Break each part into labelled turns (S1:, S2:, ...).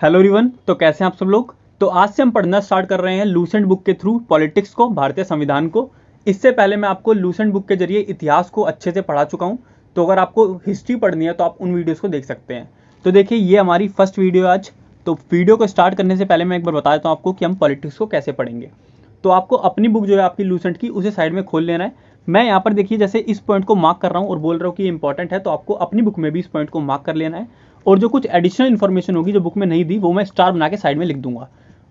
S1: Hello everyone, तो कैसे हैं आप सब लोग। तो आज से हम पढ़ना स्टार्ट कर रहे हैं लूसेंट बुक के थ्रू पॉलिटिक्स को, भारतीय संविधान को। इससे पहले मैं आपको लूसेंट बुक के जरिए इतिहास को अच्छे से पढ़ा चुका हूं। तो अगर आपको हिस्ट्री पढ़नी है तो आप उन वीडियोस को देख सकते हैं। तो देखिए, ये हमारी फर्स्ट वीडियो आज। तो वीडियो को स्टार्ट करने से पहले मैं एक बार बता देता हूँ आपको कि हम पॉलिटिक्स को कैसे पढ़ेंगे। तो आपको अपनी बुक जो है आपकी लूसेंट की, उसे साइड में खोल लेना है। मैं यहाँ पर देखिए जैसे इस पॉइंट को मार्क कर रहा हूँ और बोल रहा हूँ कि ये इंपॉर्टेंट है, तो आपको अपनी बुक में भी इस पॉइंट को मार्क कर लेना है। और जो कुछ एडिशनल इन्फॉर्मेशन होगी जो बुक में नहीं दी, वो मैं स्टार बना के साइड में लिख दूंगा।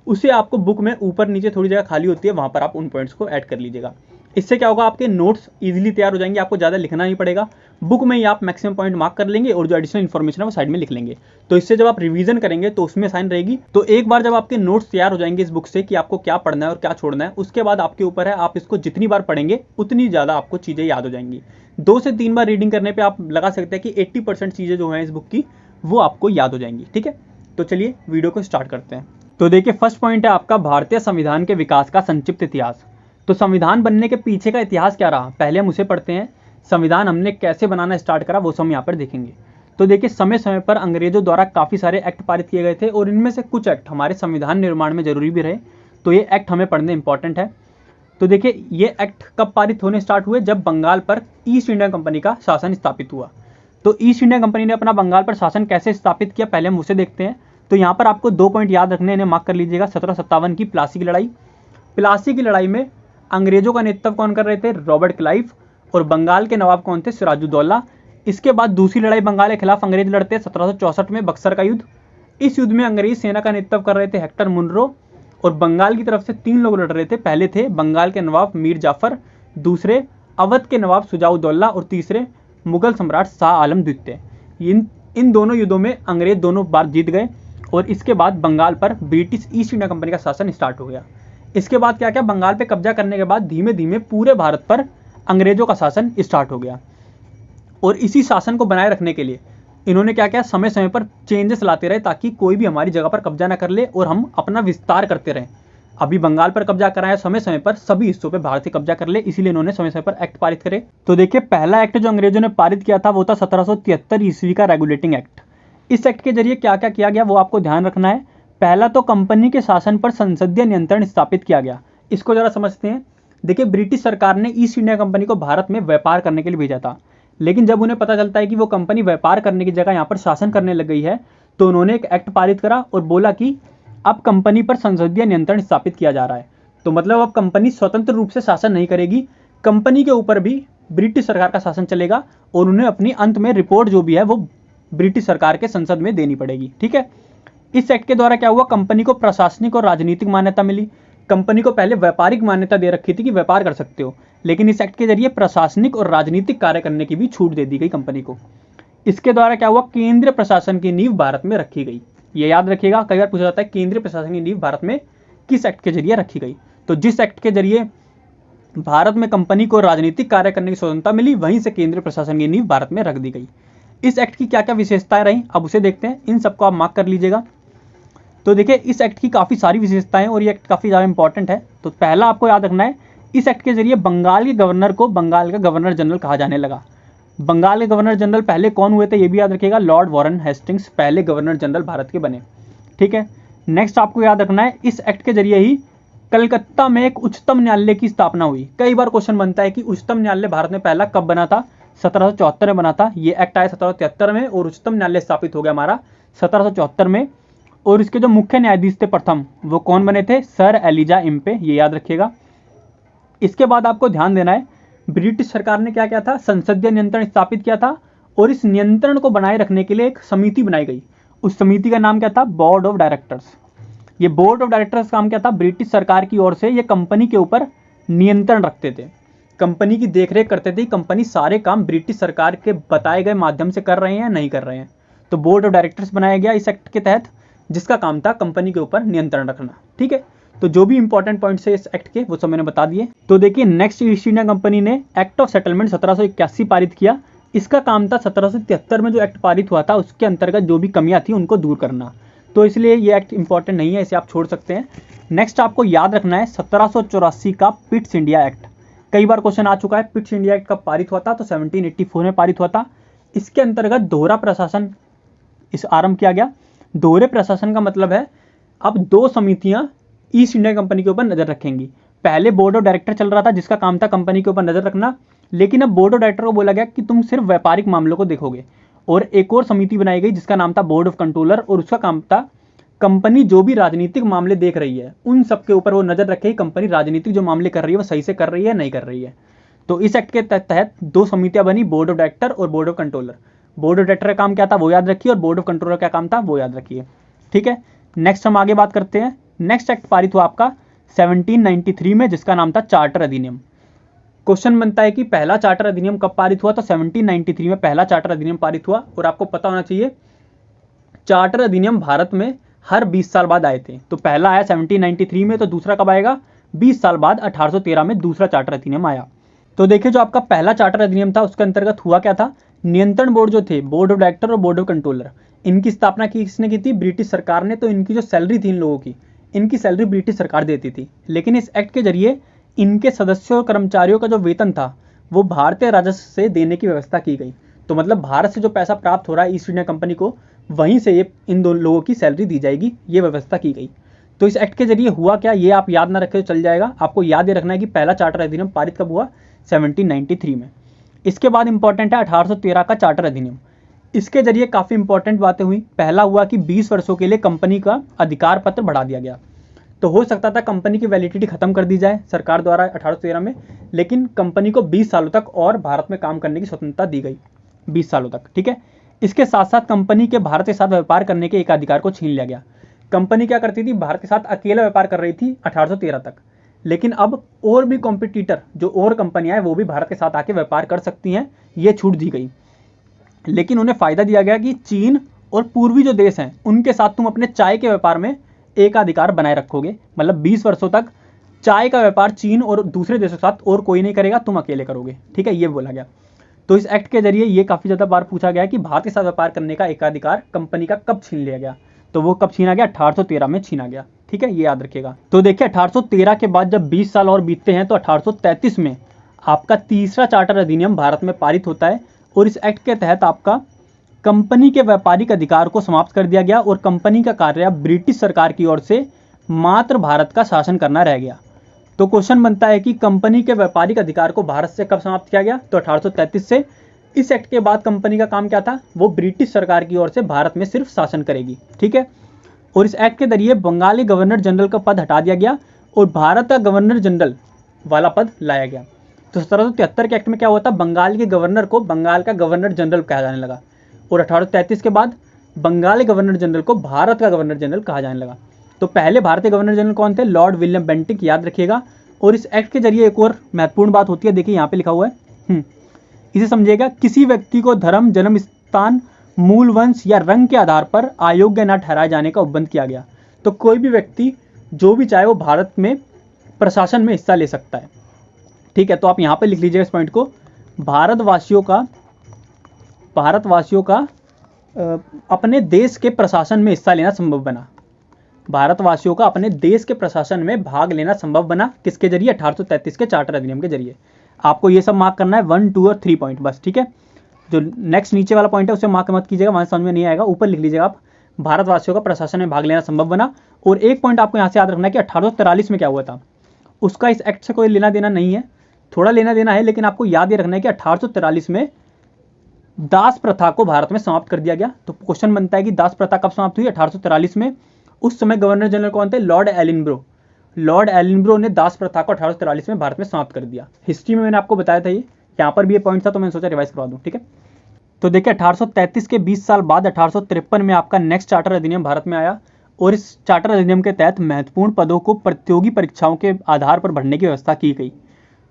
S1: उसे आपको बुक में ऊपर नीचे थोड़ी जगह खाली होती है, वहाँ पर आप उन पॉइंट्स को ऐड कर लीजिएगा। इससे क्या होगा, आपके नोट्स इजीली तैयार हो जाएंगे, आपको ज़्यादा लिखना नहीं पड़ेगा। बुक में ही आप मैक्सिमम पॉइंट मार्क कर लेंगे और जो एडिशनल इन्फॉर्मेशन है वो साइड में लिख लेंगे। तो इससे जब आप रिवीजन करेंगे तो उसमें आसान रहेगी। तो एक बार जब आपके नोट्स तैयार हो जाएंगे इस बुक से कि आपको क्या पढ़ना है और क्या छोड़ना है, उसके बाद आपके ऊपर है, आप इसको जितनी बार पढ़ेंगे उतनी ज़्यादा आपको चीज़ें याद हो जाएंगी। 2 से 3 बार रीडिंग करने पर आप लगा सकते हैं कि 80% चीज़ें जो हैं इस बुक की वो आपको याद हो जाएंगी। ठीक है, तो चलिए वीडियो को स्टार्ट करते हैं। तो देखिए, फर्स्ट पॉइंट है आपका भारतीय संविधान के विकास का संक्षिप्त इतिहास। तो संविधान बनने के पीछे का इतिहास क्या रहा, पहले हम उसे पढ़ते हैं। संविधान हमने कैसे बनाना स्टार्ट करा वो सब हम यहाँ पर देखेंगे। तो देखिए, समय समय पर अंग्रेजों द्वारा काफ़ी सारे एक्ट पारित किए गए थे और इनमें से कुछ एक्ट हमारे संविधान निर्माण में जरूरी भी रहे। तो ये एक्ट हमें पढ़ने इंपॉर्टेंट है। तो देखिए, ये एक्ट कब पारित होने स्टार्ट हुए, जब बंगाल पर ईस्ट इंडिया कंपनी का शासन स्थापित हुआ। तो ईस्ट इंडिया कंपनी ने अपना बंगाल पर शासन कैसे स्थापित किया, पहले हम उसे देखते हैं। तो यहाँ पर आपको 2 पॉइंट याद रखने, इन्हें मार्क कर लीजिएगा। 1757 की प्लासी की लड़ाई। प्लासी की लड़ाई में अंग्रेजों का नेतृत्व कौन कर रहे थे, रॉबर्ट क्लाइव। और बंगाल के नवाब कौन थे, सिराजुद्दौला। इसके बाद दूसरी लड़ाई बंगाल के खिलाफ अंग्रेज लड़ते 1764 में, बक्सर का युद्ध। इस युद्ध में अंग्रेज सेना का नेतृत्व कर रहे थे हेक्टर मुनरो। और बंगाल की तरफ से 3 लोग लड़ रहे थे। पहले थे बंगाल के नवाब मीर जाफर, दूसरे अवध के नवाब सुजाउद्दौला और तीसरे मुगल सम्राट शाह आलम द्वितीय। इन दोनों युद्धों में अंग्रेज दोनों बार जीत गए और इसके बाद बंगाल पर ब्रिटिश ईस्ट इंडिया कंपनी का शासन स्टार्ट हो गया। इसके बाद क्या क्या, बंगाल पे कब्जा करने के बाद धीमे धीमे पूरे भारत पर अंग्रेजों का शासन स्टार्ट हो गया। और इसी शासन को बनाए रखने के लिए इन्होंने क्या क्या, समय समय पर चेंजेस लाते रहे ताकि कोई भी हमारी जगह पर कब्जा ना कर ले और हम अपना विस्तार करते रहें। अभी बंगाल पर कब्जा कराया, समय समय पर सभी हिस्सों पर भारत से कब्जा कर ले, इसीलिए इन्होंने समय समय पर एक्ट पारित करे। तो देखिए, पहला एक्ट जो अंग्रेजों ने पारित किया था वो था 1773 ईस्वी का रेगुलेटिंग एक्ट। इस एक्ट के जरिए क्या क्या किया गया वो आपको ध्यान रखना है। पहला तो कंपनी के शासन पर संसदीय नियंत्रण स्थापित किया गया। इसको जरा समझते हैं। देखिए, ब्रिटिश सरकार ने ईस्ट इंडिया कंपनी को भारत में व्यापार करने के लिए भेजा था, लेकिन जब उन्हें पता चलता है कि वो कंपनी व्यापार करने की जगह यहाँ पर शासन करने लग गई है, तो उन्होंने एक एक्ट पारित करा और बोला कि अब कंपनी पर संसदीय नियंत्रण स्थापित किया जा रहा है। तो मतलब अब कंपनी स्वतंत्र रूप से शासन नहीं करेगी, कंपनी के ऊपर भी ब्रिटिश सरकार का शासन चलेगा और उन्हें अपनी अंत में रिपोर्ट जो भी है वो ब्रिटिश सरकार के संसद में देनी पड़ेगी। ठीक है, इस एक्ट के द्वारा क्या हुआ, कंपनी को प्रशासनिक और राजनीतिक मान्यता मिली। कंपनी को पहले व्यापारिक मान्यता दे रखी थी कि व्यापार कर सकते हो, लेकिन इस एक्ट के जरिए प्रशासनिक और राजनीतिक कार्य करने की भी छूट दे दी गई कंपनी को। इसके द्वारा क्या हुआ, केंद्रीय प्रशासन की नींव भारत में रखी गई। ये याद रखिएगा, कई बार पूछा जाता है केंद्रीय प्रशासन की नींव भारत में किस एक्ट के जरिए रखी गई। तो जिस एक्ट के जरिए भारत में कंपनी को राजनीतिक कार्य करने की स्वतंत्रता मिली, वहीं से केंद्रीय प्रशासन की नींव भारत में रख दी गई। इस एक्ट की क्या क्या विशेषताएं रही, अब उसे देखते हैं। इन सबको आप मार्क कर लीजिएगा। तो देखिए, इस एक्ट की काफ़ी सारी विशेषताएं और ये एक्ट काफ़ी ज़्यादा इंपॉर्टेंट है। तो पहला आपको याद रखना है, इस एक्ट के जरिए बंगाल के गवर्नर को बंगाल का गवर्नर जनरल कहा जाने लगा। बंगाल के गवर्नर जनरल पहले कौन हुए थे ये भी याद रखिएगा, लॉर्ड वॉरेन हेस्टिंग्स पहले गवर्नर जनरल भारत के बने। ठीक है, नेक्स्ट आपको याद रखना है, इस एक्ट के जरिए ही कलकत्ता में एक उच्चतम न्यायालय की स्थापना हुई। कई बार क्वेश्चन बनता है कि उच्चतम न्यायालय भारत में पहला कब बना था, 1774 में बना था। ये एक्ट आया 1773 में और उच्चतम न्यायालय स्थापित हो गया हमारा 1774 में। और इसके जो मुख्य न्यायाधीश थे प्रथम, वो कौन बने थे, सर एलिजा इम्पे, ये याद रखिएगा। इसके बाद आपको ध्यान देना है, ब्रिटिश सरकार ने क्या किया था, संसदीय नियंत्रण स्थापित किया था और इस नियंत्रण को बनाए रखने के लिए एक समिति बनाई गई। उस समिति का नाम क्या था, बोर्ड ऑफ डायरेक्टर्स। ये बोर्ड ऑफ डायरेक्टर्स काम क्या था, ब्रिटिश सरकार की ओर से ये कंपनी के ऊपर नियंत्रण रखते थे, कंपनी की देखरेख करते थे। कंपनी सारे काम ब्रिटिश सरकार के बताए गए माध्यम से कर रहे हैं या नहीं कर रहे हैं। तो बोर्ड ऑफ डायरेक्टर्स बनाया गया इस एक्ट के तहत, जिसका काम था कंपनी के ऊपर नियंत्रण रखना। ठीक है, तो जो भी इंपॉर्टेंट पॉइंट्स है इस एक्ट के वो सब मैंने बता दिए। तो देखिए, नेक्स्ट ईस्ट इंडिया कंपनी ने एक्ट ऑफ सेटलमेंट 1781 पारित किया। इसका काम था 1773 में जो एक्ट पारित हुआ था उसके अंतर्गत जो भी कमियां थी उनको दूर करना। तो इसलिए ये एक्ट इंपॉर्टेंट नहीं है, इसे आप छोड़ सकते हैं। नेक्स्ट आपको याद रखना है 1784 का पिट्स इंडिया एक्ट। कई बार क्वेश्चन आ चुका है, पिट्स इंडिया एक्ट कब पारित हुआ था, तो 1784 में पारित हुआ था। इसके अंतर्गत दोहरा प्रशासन आरंभ किया गया। दोहरे प्रशासन का मतलब है अब दो समितियां ईस्ट इंडिया कंपनी के ऊपर नजर रखेंगी। पहले बोर्ड ऑफ डायरेक्टर चल रहा था जिसका काम था कंपनी के ऊपर नजर रखना, लेकिन अब बोर्ड ऑफ डायरेक्टर को बोला गया कि तुम सिर्फ व्यापारिक मामलों को देखोगे, और एक और समिति बनाई गई जिसका नाम था बोर्ड ऑफ कंट्रोलर, और उसका काम था कंपनी जो भी राजनीतिक मामले देख रही है उन सब के ऊपर वो नजर रखे कि कंपनी राजनीतिक जो मामले कर रही है वो सही से कर रही है नहीं कर रही है। तो इस एक्ट के तहत दो समितियां बनी, बोर्ड ऑफ डायरेक्टर और board of controller. Board of director का काम क्या था वो याद रखिए, और बोर्ड ऑफ कंट्रोलर का काम था वो याद रखिए। ठीक है, नेक्स्ट हम आगे बात करते हैं। नेक्स्ट एक्ट पारित हुआ आपका 1793 में, जिसका नाम था चार्टर अधिनियम। क्वेश्चन बनता है कि पहला चार्टर अधिनियम कब पारित हुआ, तो 1793 में पहला चार्टर अधिनियम पारित हुआ। और आपको पता होना चाहिए चार्टर अधिनियम भारत में हर 20 साल बाद आए थे। तो पहला आया 1793 में, तो दूसरा कब आएगा, 20 साल बाद 1813 में दूसरा चार्टर अधिनियम आया। तो देखिए जो आपका पहला चार्टर अधिनियम था उसके अंतर्गत हुआ क्या था, नियंत्रण बोर्ड जो थे, बोर्ड ऑफ डायरेक्टर और बोर्ड ऑफ कंट्रोलर, इनकी स्थापना किसने की थी, ब्रिटिश सरकार ने। तो इनकी जो सैलरी थी इन लोगों की, इनकी सैलरी ब्रिटिश सरकार देती थी, लेकिन इस एक्ट के जरिए इनके सदस्यों और कर्मचारियों का जो वेतन था वो भारतीय राजस्व से देने की व्यवस्था की गई। तो मतलब भारत से जो पैसा प्राप्त हो रहा है ईस्ट इंडिया कंपनी को, वहीं से ये इन दो लोगों की सैलरी दी जाएगी, ये व्यवस्था की गई। तो इस एक्ट के जरिए हुआ क्या, ये आप याद ना रखें तो चल जाएगा। आपको याद ये रखना है कि पहला चार्टर अधिनियम पारित कब हुआ, 1793 में। इसके बाद इंपॉर्टेंट है 1813 का चार्टर अधिनियम। इसके जरिए काफी इंपॉर्टेंट बातें हुई। पहला हुआ कि 20 वर्षों के लिए कंपनी का अधिकार पत्र बढ़ा दिया गया। तो हो सकता था कंपनी की वैलिडिटी खत्म कर दी जाए सरकार द्वारा 1813 में, लेकिन कंपनी को 20 सालों तक और भारत में काम करने की स्वतंत्रता दी गई, 20 सालों तक। ठीक है, इसके साथ साथ कंपनी के भारत के साथ व्यापार करने के एक अधिकार को छीन लिया गया। कंपनी क्या करती थी, भारत के साथ अकेला व्यापार कर रही थी 1813 तक, लेकिन अब और भी कॉम्पिटिटर जो और कंपनियां हैं वो भी भारत के साथ आके व्यापार कर सकती हैं, ये छूट दी गई। लेकिन उन्हें फायदा दिया गया कि चीन और पूर्वी जो देश हैं उनके साथ तुम अपने चाय के व्यापार में एकाधिकार बनाए रखोगे। मतलब 20 वर्षों तक चाय का व्यापार चीन और दूसरे देशों के साथ और कोई नहीं करेगा, तुम अकेले करोगे। ठीक है, ये बोला गया। तो इस एक्ट के जरिए ये काफी ज्यादा बार पूछा गया कि भारत के साथ व्यापार करने का एकाधिकार कंपनी का कब छीन लिया गया, तो वो कब छीना गया, 1813 में छीना गया। ठीक है, ये याद रखिएगा। तो देखिए 1813 के बाद जब 20 साल और बीतते हैं तो 1833 में आपका तीसरा चार्टर अधिनियम भारत में पारित होता है, और इस एक्ट के तहत आपका कंपनी के व्यापारिक अधिकार को समाप्त कर दिया गया और कंपनी का कार्य ब्रिटिश सरकार की ओर से मात्र भारत का शासन करना रह गया। तो क्वेश्चन बनता है कि कंपनी के व्यापारिक अधिकार को भारत से कब समाप्त किया गया, तो 1833 से। इस एक्ट के बाद कंपनी का काम क्या था, वो ब्रिटिश सरकार की ओर से भारत में सिर्फ शासन करेगी। ठीक है, और इस एक्ट के जरिए बंगाली गवर्नर जनरल का पद हटा दिया गया और भारत का गवर्नर जनरल वाला पद लाया गया। तो 1773 के एक्ट में क्या हुआ था, बंगाल के गवर्नर को बंगाल का गवर्नर जनरल कहा जाने लगा, और 1833 के बाद बंगाली गवर्नर जनरल को भारत का गवर्नर जनरल कहा जाने लगा। तो पहले भारतीय गवर्नर जनरल कौन थे, लॉर्ड विलियम बेंटिक, याद रखिएगा। और इस एक्ट के जरिए एक और महत्वपूर्ण बात होती है, देखिए यहाँ पे लिखा हुआ है, इसे समझिएगा, किसी व्यक्ति को धर्म, जन्म स्थान, मूल वंश या रंग के आधार पर अयोग्य न ठहराए जाने का उपबंध किया गया। तो कोई भी व्यक्ति जो भी चाहे वो भारत में प्रशासन में हिस्सा ले सकता है। ठीक है, तो आप यहाँ पे लिख लीजिएगा इस पॉइंट को, भारतवासियों का अपने देश के प्रशासन में हिस्सा लेना संभव बना। भारतवासियों का अपने देश के प्रशासन में भाग लेना संभव बना, किसके जरिए, 1833 के चार्टर अधिनियम के जरिए। आपको ये सब मार्क करना है 1, 2 और 3 पॉइंट बस। ठीक है, जो नेक्स्ट नीचे वाला पॉइंट है उसे मार्क मत कीजिएगा, वहां समझ में नहीं आएगा, ऊपर लिख लीजिएगा आप, भारतवासियों का प्रशासन में भाग लेना संभव बना। और एक पॉइंट आपको यहाँ से याद रखना है कि 1843 में क्या हुआ था, उसका इस एक्ट से कोई लेना देना नहीं है, थोड़ा लेना देना है, लेकिन आपको याद ये रखना है कि 1843 में दास प्रथा को भारत में समाप्त कर दिया गया। तो क्वेश्चन बनता है कि दास प्रथा कब समाप्त हुई, 1843 में। उस समय गवर्नर जनरल कौन थे, लॉर्ड एलिनब्रो। लॉर्ड एलिनब्रो ने दास प्रथा को 1843 में भारत में समाप्त कर दिया। हिस्ट्री में मैंने आपको बताया था ये, यहाँ पर भी ये पॉइंट था, तो मैंने सोचा रिवाइज करवा दूं। ठीक है, तो देखिए 1833 के 20 साल बाद 1853 में आपका नेक्स्ट चार्टर अधिनियम भारत में आया, और इस चार्टर अधिनियम के तहत महत्वपूर्ण पदों को प्रतियोगी परीक्षाओं के आधार पर भरने की व्यवस्था की गई।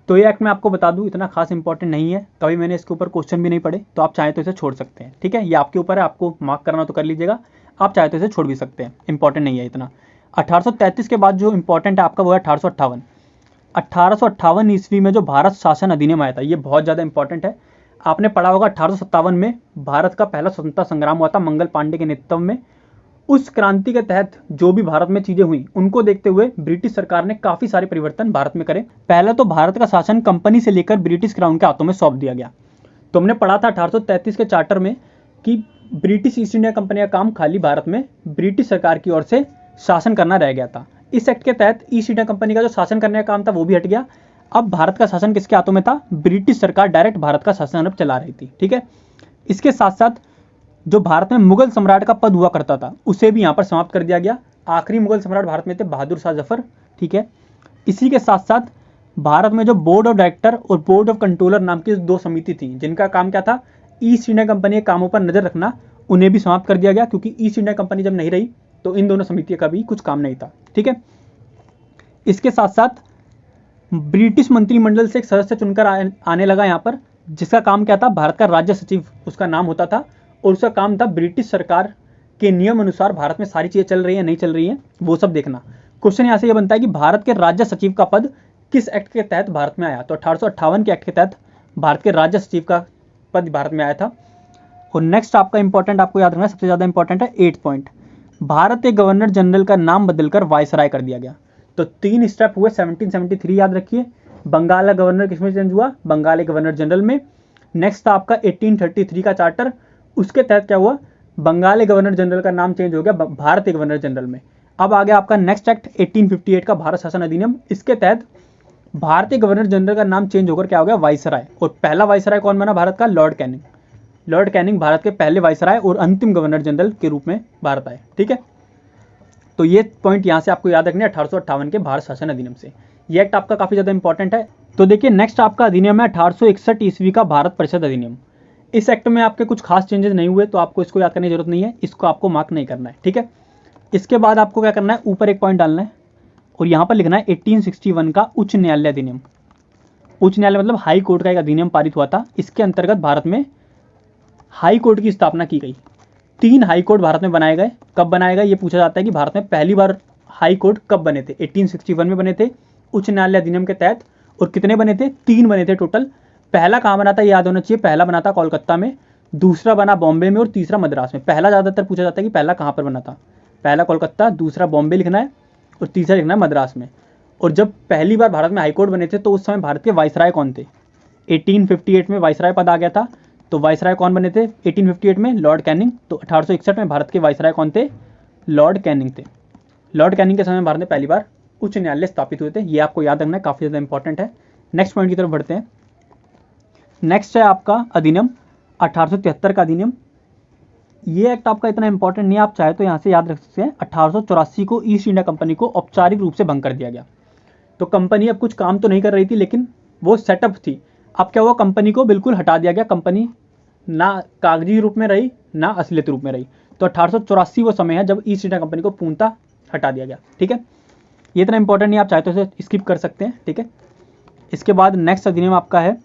S1: तो ये एक्ट मैं आपको बता दूं इतना खास इंपॉर्टेंट नहीं है, कभी मैंने इसके ऊपर क्वेश्चन भी नहीं पढ़े, तो आप चाहें तो इसे छोड़ सकते हैं। ठीक है, ये आपके ऊपर है, आपको मार्क करना तो कर लीजिएगा, आप चाहे तो इसे छोड़ भी सकते हैं, इंपॉर्टेंट नहीं है इतना। 1833 के बाद जो इंपॉर्टेंट है आपका वो है 1858। 1858 ईस्वी में जो भारत शासन अधिनियम आया था, ये बहुत ज़्यादा इंपॉर्टेंट है। आपने पढ़ा होगा 1857 में भारत का पहला स्वतंत्रता संग्राम हुआ था मंगल पांडे के नेतृत्व में। उस क्रांति के तहत जो भी भारत में चीजें हुई उनको देखते हुए ब्रिटिश सरकार ने काफी सारे परिवर्तन भारत में करे। पहला तो भारत का शासन कंपनी से लेकर ब्रिटिश क्राउन के हाथों में सौंप दिया गया। तो हमने पढ़ा था 1833 के चार्टर में कि ब्रिटिश ईस्ट इंडिया कंपनी का काम खाली भारत में ब्रिटिश सरकार की ओर से शासन करना रह गया था। इस एक्ट के तहत ईस्ट इंडिया कंपनी का जो शासन करने का काम था वो भी हट गया। अब भारत का शासन किसके हाथों में था? ब्रिटिश सरकार डायरेक्ट भारत का शासन अब चला रही थी। ठीक है, इसके साथ साथ जो भारत में मुगल सम्राट का पद हुआ करता था उसे भी यहाँ पर समाप्त कर दिया गया। आखिरी मुगल सम्राट भारत में थे बहादुर शाह जफर। ठीक है, इसी के साथ साथ भारत में जो बोर्ड ऑफ डायरेक्टर और बोर्ड ऑफ कंट्रोलर नाम की दो समिति थी जिनका काम क्या था? ईस्ट इंडिया कंपनी के कामों पर नजर रखना, उन्हें भी समाप्त कर दिया गया, क्योंकि ईस्ट इंडिया कंपनी जब नहीं रही तो इन दोनों समितियों का भी कुछ काम नहीं था। ठीक है, इसके साथ साथ ब्रिटिश मंत्रिमंडल से एक सदस्य चुनकर आने लगा यहाँ पर, जिसका काम क्या था? भारत का राज्य सचिव उसका नाम होता था, और उसका काम था ब्रिटिश सरकार के नियम अनुसार भारत में सारी चीजें चल रही हैं नहीं चल रही हैं वो सब देखना। क्वेश्चन यहाँ से ये बनता है कि भारत के राज्य सचिव का पद किस एक्ट के तहत भारत में आया? तो 1858 के एक्ट के तहत भारत के राज्य सचिव का पद भारत में आया था। और नेक्स्ट आपका इंपॉर्टेंट, आपको याद रखना सबसे ज्यादा इंपॉर्टेंट है 8th पॉइंट, भारत के गवर्नर जनरल का नाम बदलकर वायसराय कर दिया गया। तो 3 स्टेप हुए। 1773 याद रखिए, बंगाल का गवर्नर किसमें चेंज हुआ? बंगाल के गवर्नर जनरल में। नेक्स्ट था आपका 1833 का चार्टर, उसके तहत क्या हुआ? बंगाल के गवर्नर जनरल का नाम चेंज हो गया भारत के गवर्नर जनरल में। अब आ गया आपका नेक्स्ट एक्ट 1858 का भारत शासन अधिनियम। इसके तहत भारतीय गवर्नर जनरल का नाम चेंज होकर क्या हो गया? वायसराय। और पहला वायसराय कौन बना भारत का? Lord Canning. Lord Canning Bharat के पहले वायसराय और अंतिम गवर्नर जनरल के रूप में भारत आए। ठीक है, तो ये पॉइंट यहाँ से आपको याद रखने 1858 के भारत शासन अधिनियम से। ये एक्ट आपका काफी ज्यादा इंपॉर्टेंट है। तो देखिए नेक्स्ट आपका अधिनियम है 1861 ईस्वी का भारत परिषद अधिनियम। इस एक्ट में आपके कुछ खास चेंजेस नहीं हुए, तो आपको इसको याद करने की जरूरत नहीं है, इसको आपको मार्क नहीं करना है। ठीक है, इसके बाद आपको क्या करना है? ऊपर एक पॉइंट डालना है और यहाँ पर लिखना है 1861 का उच्च न्यायालय अधिनियम। उच्च न्यायालय मतलब हाई कोर्ट का एक अधिनियम पारित हुआ था। इसके अंतर्गत भारत में हाई कोर्ट की स्थापना की गई। 3 हाई कोर्ट भारत में बनाए गए। कब बनाए गए ये पूछा जाता है कि भारत में पहली बार हाई कोर्ट कब बने थे? 1861 में बने थे उच्च न्यायालय अधिनियम के तहत। और कितने बने थे? 3 बने थे टोटल। पहला कहाँ बना था याद होना चाहिए, पहला बना था कोलकाता में, दूसरा बना बॉम्बे में और तीसरा मद्रास में। पहला ज्यादातर पूछा जाता है कि पहला कहाँ पर बना था। पहला कोलकाता, दूसरा बॉम्बे लिखना है और तीसरा लिखना है मद्रास में। और जब पहली बार भारत में हाईकोर्ट बने थे तो उस समय भारत के वायसराय कौन थे? 1858 में वायसराय पद आ गया था। तो वायसराय कौन बने थे 1858 में? Lord Canning. तो 1861 में भारत के वायसराय कौन थे? लॉर्ड कैनिंग थे। लॉर्ड कैनिंग के समय भारत में पहली बार उच्च न्यायालय स्थापित हुए थे। ये आपको याद रखना है, काफी ज्यादा इंपॉर्टेंट है। नेक्स्ट पॉइंट की तरफ बढ़ते हैं। नेक्स्ट है आपका अधिनियम 1873 का अधिनियम। ये एक्ट आपका इतना इंपॉर्टेंट नहीं है, आप चाहे तो यहाँ से याद रख सकते हैं। 1884 को ईस्ट इंडिया कंपनी को औपचारिक रूप से भंग कर दिया गया। तो कंपनी अब कुछ काम तो नहीं कर रही थी, लेकिन वो सेटअप थी। अब क्या हुआ? कंपनी को बिल्कुल हटा दिया गया। कंपनी ना कागजी रूप में रही ना असलियत रूप में रही। तो 1884 वो समय है जब ईस्ट इंडिया कंपनी को पूर्णतः हटा दिया गया। ठीक है, ये इतना इंपॉर्टेंट नहीं, आप चाहे तो इसे स्किप कर सकते हैं। ठीक है, इसके बाद नेक्स्ट अधिनियम आपका है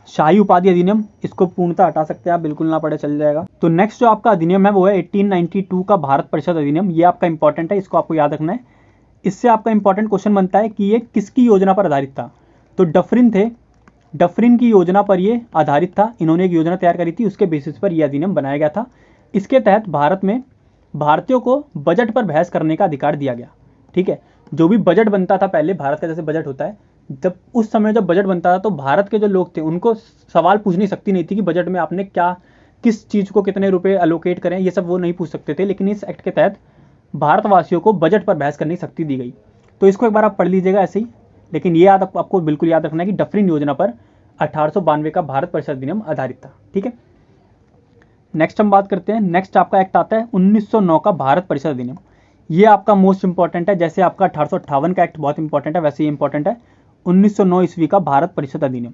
S1: शाही उपाधि अधिनियम। इसको पूर्णतः हटा सकते हैं आप, बिल्कुल ना पढ़े चल जाएगा। तो नेक्स्ट जो आपका अधिनियम है वो है 1892 का भारत परिषद अधिनियम। ये आपका इंपॉर्टेंट है, इसको आपको याद रखना है। इससे आपका इंपॉर्टेंट क्वेश्चन बनता है कि ये किसकी योजना पर आधारित था? तो डफरिन थे, डफरिन की योजना पर ये आधारित था। इन्होंने एक योजना तैयार करी थी, उसके बेसिस पर यह अधिनियम बनाया गया था। इसके तहत भारत में भारतीयों को बजट पर बहस करने का अधिकार दिया गया। ठीक है, जो भी बजट बनता था पहले, भारत का जैसे बजट होता है, जब उस समय जब बजट बनता था तो भारत के जो लोग थे उनको सवाल पूछने शक्ति नहीं थी कि बजट में आपने क्या, किस चीज को कितने रुपए अलोकेट करें, ये सब वो नहीं पूछ सकते थे। लेकिन इस एक्ट के तहत भारतवासियों को बजट पर बहस करने की शक्ति दी गई। तो इसको एक बार आप पढ़ लीजिएगा ऐसे ही, लेकिन ये आपको बिल्कुल याद रखना है कि डफरिन योजना पर 1892 का भारत परिषद अधिनियम आधारित था। ठीक है, नेक्स्ट हम बात करते हैं। नेक्स्ट आपका एक्ट आता है 1909 का भारत परिषद अधिनियम। ये आपका मोस्ट इंपॉर्टेंट है। जैसे आपका 1858 का एक्ट बहुत इंपॉर्टेंट है, वैसे ही इंपॉर्टेंट है 1909 ईस्वी का भारत परिषद अधिनियम।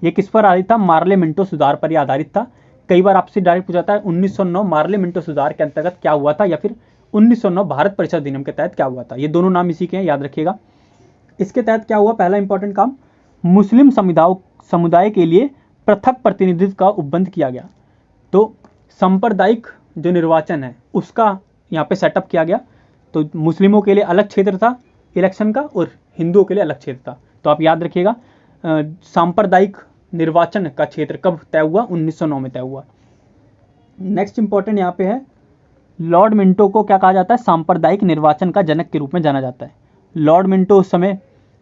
S1: ये किस पर आधारित था? मार्ले मिंटो सुधार पर यह आधारित था। कई बार आपसे डायरेक्ट पूछा जाता है 1909 मार्ले मिंटो सुधार के अंतर्गत क्या हुआ था, या फिर 1909 भारत परिषद अधिनियम के तहत क्या हुआ था। ये दोनों नाम इसी के हैं, याद रखिएगा। इसके तहत क्या हुआ? पहला इंपॉर्टेंट काम, मुस्लिम समुदाय के लिए पृथक प्रतिनिधित्व का उपबंध किया गया। तो सांप्रदायिक जो निर्वाचन है उसका यहाँ पे सेटअप किया गया। तो मुस्लिमों के लिए अलग क्षेत्र था इलेक्शन का और हिंदुओं के लिए अलग क्षेत्र था। तो आप याद रखिएगा, सांप्रदायिक निर्वाचन का क्षेत्र कब तय हुआ? 1909 में तय हुआ। नेक्स्ट इंपॉर्टेंट यहाँ पे है, लॉर्ड मिंटो को क्या कहा जाता है? सांप्रदायिक निर्वाचन का जनक के रूप में जाना जाता है। लॉर्ड मिंटो उस समय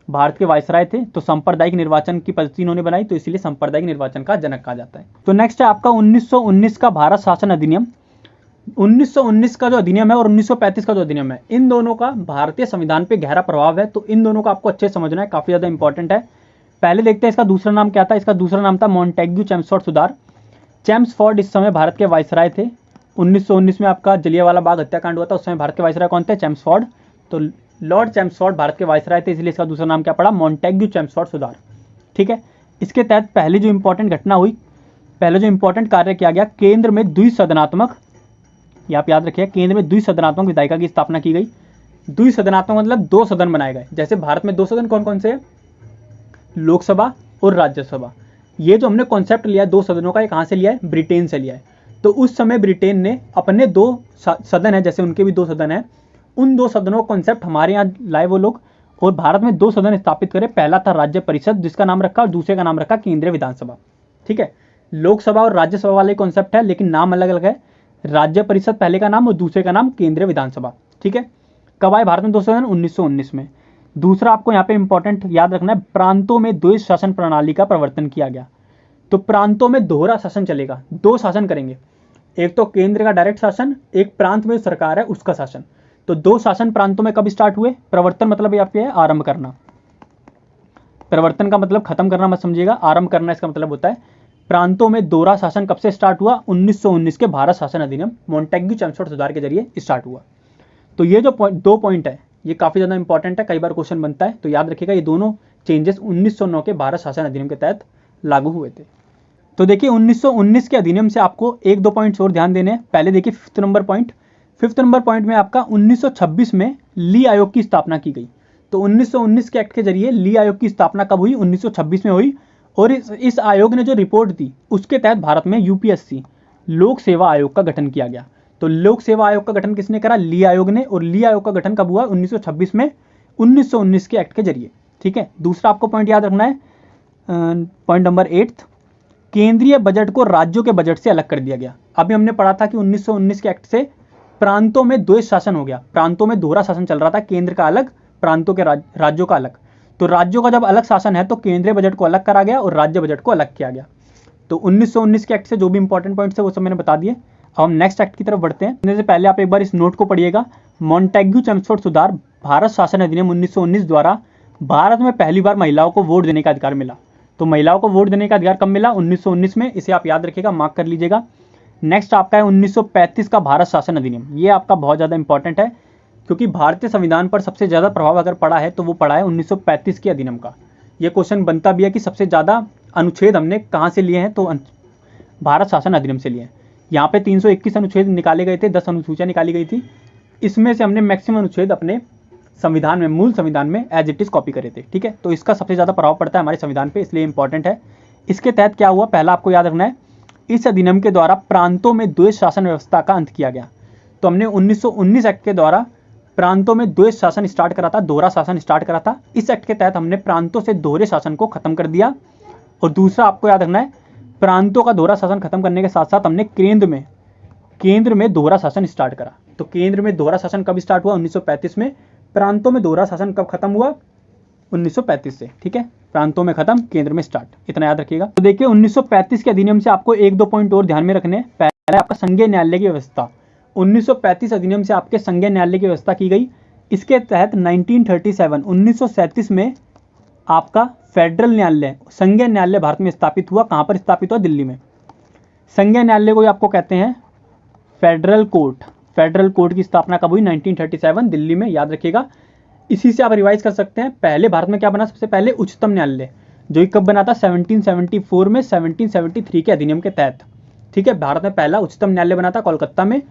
S1: भारत के वायसराय थे, तो सांप्रदायिक निर्वाचन की पद्धति इन्होंने बनाई, तो इसलिए सांप्रदायिक निर्वाचन का जनक कहा जाता है। तो नेक्स्ट है आपका 1919 का भारत शासन अधिनियम। 1919 का जो अधिनियम है और 1935 का जो अधिनियम है, इन दोनों का भारतीय संविधान पे गहरा प्रभाव है, तो इन दोनों को आपको अच्छे से समझना है, काफी ज्यादा इंपॉर्टेंट है। पहले देखते हैं इसका दूसरा नाम क्या था। इसका दूसरा नाम था मॉन्टेग्यू चेम्सफोर्ड सुधार। चेम्सफोर्ड इस समय भारत के वायसराय थे। 1919 में आपका जलियांवाला बाग हत्याकांड हुआ था, उस समय भारत के वायसराय कौन थे? चेम्सफोर्ड। तो लॉर्ड चेम्सफोर्ड भारत के वायसराय थे, इसलिए इसका दूसरा नाम क्या पड़ा? मॉन्टेग्यू चेम्सफोर्ड सुधार। ठीक है। इसके तहत पहली जो इंपॉर्टेंट घटना हुई, पहले जो इंपॉर्टेंट कार्य किया गया, केंद्र में द्विसदनात्मक, ये आप याद रखिए, केंद्र में द्विसदनात्मक विधायिका की स्थापना की गई। द्विसदनात्मक मतलब दो सदन बनाए गए। जैसे भारत में दो सदन कौन कौन से हैं? लोकसभा और राज्यसभा। ये जो हमने कॉन्सेप्ट लिया है दो सदनों का, ये कहाँ से लिया है? ब्रिटेन से लिया है। तो उस समय ब्रिटेन ने अपने दो सदन है, जैसे उनके भी दो सदन है, उन दो सदनों का कॉन्सेप्ट हमारे यहाँ लाए वो लोग, और भारत में दो सदन स्थापित करे। पहला था राज्य परिषद, जिसका नाम रखा, और दूसरे का नाम रखा केंद्रीय विधानसभा। ठीक है। लोकसभा और राज्यसभा वाले कॉन्सेप्ट है, लेकिन नाम अलग अलग है। राज्य परिषद पहले का नाम और दूसरे का नाम केंद्रीय विधानसभा। ठीक है। कब आए भारत में दो सदन? 1919 में। दूसरा आपको यहाँ पे इंपॉर्टेंट याद रखना है, प्रांतों में द्वैध शासन प्रणाली का प्रवर्तन किया गया। तो प्रांतों में दोहरा शासन चलेगा, दो शासन करेंगे, एक तो केंद्र का डायरेक्ट शासन, एक प्रांत में सरकार है उसका शासन। तो दो शासन प्रांतों में कब स्टार्ट हुए? प्रवर्तन मतलब यहाँ पे है आरंभ करना। प्रवर्तन का मतलब खत्म करना मत समझिएगा, आरंभ करना इसका मतलब होता है। प्रांतों में दोहरा शासन कब से स्टार्ट हुआ? 1919 के भारत शासन अधिनियम मॉन्टेग्यू चेम्सफोर्ड सुधार के जरिए स्टार्ट हुआ। तो ये जो दो पॉइंट है, ये काफी ज्यादा इंपॉर्टेंट है, कई बार क्वेश्चन बनता है, तो याद रखिएगा ये दोनों चेंजेस 1909 के भारत शासन अधिनियम के तहत लागू हुए थे। तो देखिए 1919 के अधिनियम से आपको एक दो पॉइंट्स और ध्यान देने हैं। पहले देखिए फिफ्थ नंबर पॉइंट में आपका 1926 में ली आयोग की स्थापना की गई। तो 1919 के एक्ट के जरिए ली आयोग की स्थापना कब हुई? 1926 में हुई। और इस आयोग ने जो रिपोर्ट दी उसके तहत भारत में यूपीएससी लोक सेवा आयोग का गठन किया गया। तो लोक सेवा आयोग का गठन किसने करा? ली आयोग ने। और ली आयोग का गठन कब हुआ? 1926 में, 1919 के एक्ट के जरिए। ठीक है। दूसरा आपको पॉइंट याद रखना है, पॉइंट नंबर 8, केंद्रीय बजट को राज्यों के बजट से अलग कर दिया गया। अभी हमने पढ़ा था कि 1919 के एक्ट से प्रांतों में द्वैध शासन हो गया, प्रांतों में दोहरा शासन चल रहा था, केंद्र का अलग, प्रांतों के राज्यों का अलग। तो राज्यों का जब अलग शासन है तो केंद्रीय बजट को अलग करा गया और राज्य बजट को अलग किया गया। तो 1919 के एक्ट से जो भी इंपॉर्टेंट पॉइंट्स है वो सब मैंने बता दिए। अब हम नेक्स्ट एक्ट की तरफ बढ़ते हैं। इससे पहले आप एक बार इस नोट को पढ़िएगा, मॉन्टेग्यू चेम्सफोर्ड सुधार भारत शासन अधिनियम 1919 द्वारा भारत में पहली बार महिलाओं को वोट देने का अधिकार मिला। तो महिलाओं को वोट देने का अधिकार कब मिला? 1919 में। इसे आप याद रखिएगा, मार्क कर लीजिएगा। नेक्स्ट आपका है 1935 का भारत शासन अधिनियम। ये आपका बहुत ज़्यादा इंपॉर्टेंट है, क्योंकि भारतीय संविधान पर सबसे ज़्यादा प्रभाव अगर पड़ा है तो वो पड़ा है 1935 के अधिनियम का। ये क्वेश्चन बनता भी है कि सबसे ज़्यादा अनुच्छेद हमने कहाँ से लिए हैं, तो भारत शासन अधिनियम से लिए हैं। यहाँ पे 321 अनुच्छेद निकाले गए थे, 10 अनुसूचियाँ निकाली गई थी। इसमें से हमने मैक्सिमम अनुच्छेद अपने संविधान में, मूल संविधान में एज इट इज कॉपी करे थे। ठीक है। तो इसका सबसे ज़्यादा प्रभाव पड़ता है हमारे संविधान पे, इसलिए इंपॉर्टेंट है। इसके तहत क्या हुआ? पहला आपको याद रखना है, इस अधिनियम के द्वारा प्रांतों में द्वैध शासन व्यवस्था का अंत किया गया। तो हमने 1919 एक्ट के द्वारा प्रांतों में द्वैध शासन स्टार्ट करा था, दोहरा शासन स्टार्ट करा था। इस एक्ट के तहत हमने प्रांतों से दोहरे शासन को खत्म कर दिया। और दूसरा आपको याद रखना है, प्रांतों का दोहरा शासन खत्म करने के साथ साथ हमने केंद्र में दोहरा शासन स्टार्ट करा। तो केंद्र में दोहरा शासन कब स्टार्ट हुआ? 1935 में। प्रांतों में दोहरा शासन कब खत्म हुआ? 1935 से। ठीक है। प्रांतों में खत्म, केंद्र में स्टार्ट, इतना याद रखिएगा। तो देखिए 1935 के अधिनियम से आपको एक दो पॉइंट और ध्यान में रखने। पहला आपका संघीय न्यायालय की व्यवस्था। 1935 अधिनियम से आपके संघीय न्यायालय की व्यवस्था की गई। इसके तहत 1937 में आपका फेडरल न्यायालय, संघीय न्यायालय भारत में स्थापित हुआ। कहां पर स्थापित हुआ? दिल्ली में। संघीय न्यायालय को आपको कहते हैं फेडरल कोर्ट। फेडरल कोर्ट की स्थापना कब हुई? 1937 दिल्ली में, याद रखिएगा। इसी से आप रिवाइज कर सकते हैं। पहले भारत में क्या बना? सबसे पहले उच्चतम न्यायालय, जो कि कब बना था? 1774 में, 1773 के अधिनियम के तहत। ठीक है। भारत में पहला उच्चतम न्यायालय बना था कोलकाता में।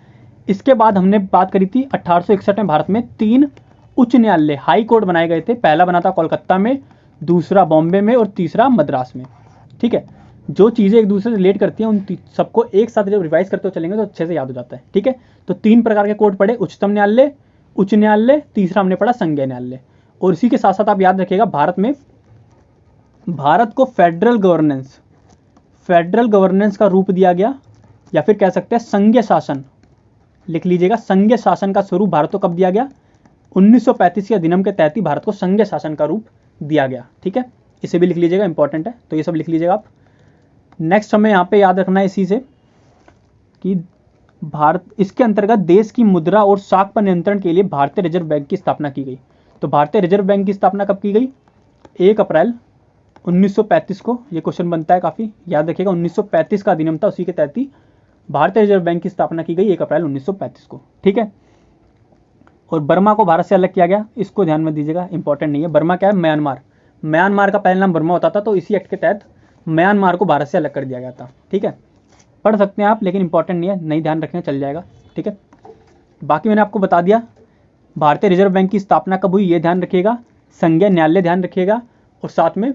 S1: इसके बाद हमने बात करी थी 1861 में भारत में 3 उच्च न्यायालय, हाई कोर्ट बनाए गए थे। पहला बना था कोलकाता में, दूसरा बॉम्बे में और तीसरा मद्रास में। ठीक है। जो चीज़ें एक दूसरे से रिलेट करती हैं उन सबको एक साथ जब रिवाइज करते हो चलेंगे तो अच्छे से याद हो जाता है। ठीक है। तो 3 प्रकार के कोर्ट पढ़े, उच्चतम न्यायालय, उच्च न्यायालय, तीसरा हमने पढ़ा संघीय न्यायालय। और इसी के साथ साथ आप याद रखिएगा, भारत को फेडरल गवर्नेंस का रूप दिया गया, या फिर कह सकते हैं संघीय शासन। लिख लीजिएगा, संघीय शासन का स्वरूप भारत को कब दिया गया? 1935 के अधिनियम के तहत ही भारत को संघीय शासन का रूप दिया गया। ठीक है। इसे भी लिख लीजिएगा, इंपॉर्टेंट है, तो ये सब लिख लीजिएगा आप। नेक्स्ट हमें यहाँ पे याद रखना है इसी से कि भारत इसके अंतर्गत देश की मुद्रा और साख पर नियंत्रण के लिए भारतीय रिजर्व बैंक की स्थापना की गई। तो भारतीय रिजर्व बैंक की स्थापना कब की गई? 1 अप्रैल 1935 को। ये क्वेश्चन बनता है, काफी याद रखिएगा। 1935 का अधिनियम था, उसी के तहत ही भारतीय रिजर्व बैंक की स्थापना की गई 1 अप्रैल 1935 को। ठीक है। और बर्मा को भारत से अलग किया गया, इसको ध्यान में दीजिएगा, इंपॉर्टेंट नहीं है। बर्मा क्या है? म्यांमार। म्यांमार का पहला नाम बर्मा होता था, तो इसी एक्ट के तहत म्यांमार को भारत से अलग कर दिया गया था। ठीक है, पढ़ सकते हैं आप, लेकिन इंपॉर्टेंट नहीं है, नहीं ध्यान रखना, चल जाएगा। ठीक है, बाकी मैंने आपको बता दिया। भारतीय रिजर्व बैंक की स्थापना कब हुई ये ध्यान रखिएगा, संघीय न्यायालय ध्यान रखिएगा, और साथ में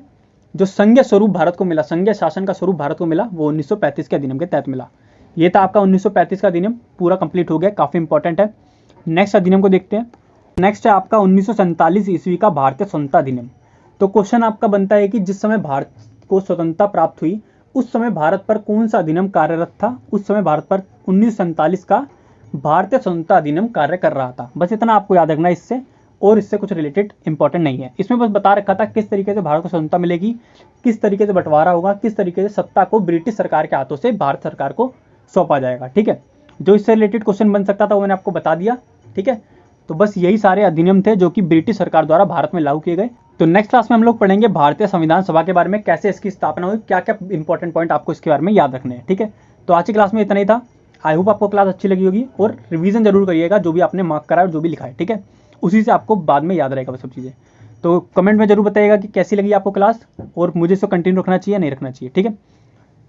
S1: जो संघीय स्वरूप भारत को मिला, संघीय शासन का स्वरूप भारत को मिला, वो 1935 के अधिनियम के तहत मिला। ये था आपका 1935 का अधिनियम, पूरा कंप्लीट हो गया, काफी इंपॉर्टेंट है। नेक्स्ट अधिनियम को देखते हैं। नेक्स्ट है आपका 1947 ईस्वी का भारतीय स्वतंत्रता अधिनियम। तो क्वेश्चन आपका बनता है कि जिस समय भारत को स्वतंत्रता प्राप्त हुई उस समय भारत पर कौन सा अधिनियम कार्यरत था? उस समय भारत पर 1947 का भारतीय स्वतंत्रता अधिनियम कार्य कर रहा था। बस इतना आपको याद रखना है इससे, और इससे कुछ रिलेटेड इंपॉर्टेंट नहीं है। इसमें बस बता रखा था किस तरीके से भारत को स्वतंत्रता मिलेगी, किस तरीके से बंटवारा होगा, किस तरीके से सत्ता को ब्रिटिश सरकार के हाथों से भारत सरकार को सौंपा जाएगा। ठीक है, जो इससे रिलेटेड क्वेश्चन बन सकता था वो मैंने आपको बता दिया। ठीक है, तो बस यही सारे अधिनियम थे जो कि ब्रिटिश सरकार द्वारा भारत में लागू किए गए। तो नेक्स्ट क्लास में हम लोग पढ़ेंगे भारतीय संविधान सभा के बारे में, कैसे इसकी स्थापना हुई, क्या क्या इंपॉर्टेंट पॉइंट आपको इसके बारे में याद रखने हैं। ठीक है, तो आज की क्लास में इतना ही था। आई होप आपको क्लास अच्छी लगी होगी, और रिवीजन जरूर करिएगा, जो भी आपने मार्क करा है और जो भी लिखा है। ठीक है, उसी से आपको बाद में याद रहेगा वो सब चीज़ें। तो कमेंट में जरूर बताइएगा कि कैसी लगी आपको क्लास, और मुझे इसको कंटिन्यू रखना चाहिए नहीं रखना चाहिए। ठीक है,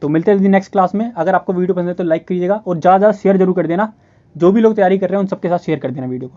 S1: तो मिलते हैं नेक्स्ट क्लास में। अगर आपको वीडियो पसंद है तो लाइक करिएगा, और ज़्यादा शेयर जरूर कर देना। जो भी लोग तैयारी कर रहे हैं उन सबके साथ शेयर कर देना वीडियो को।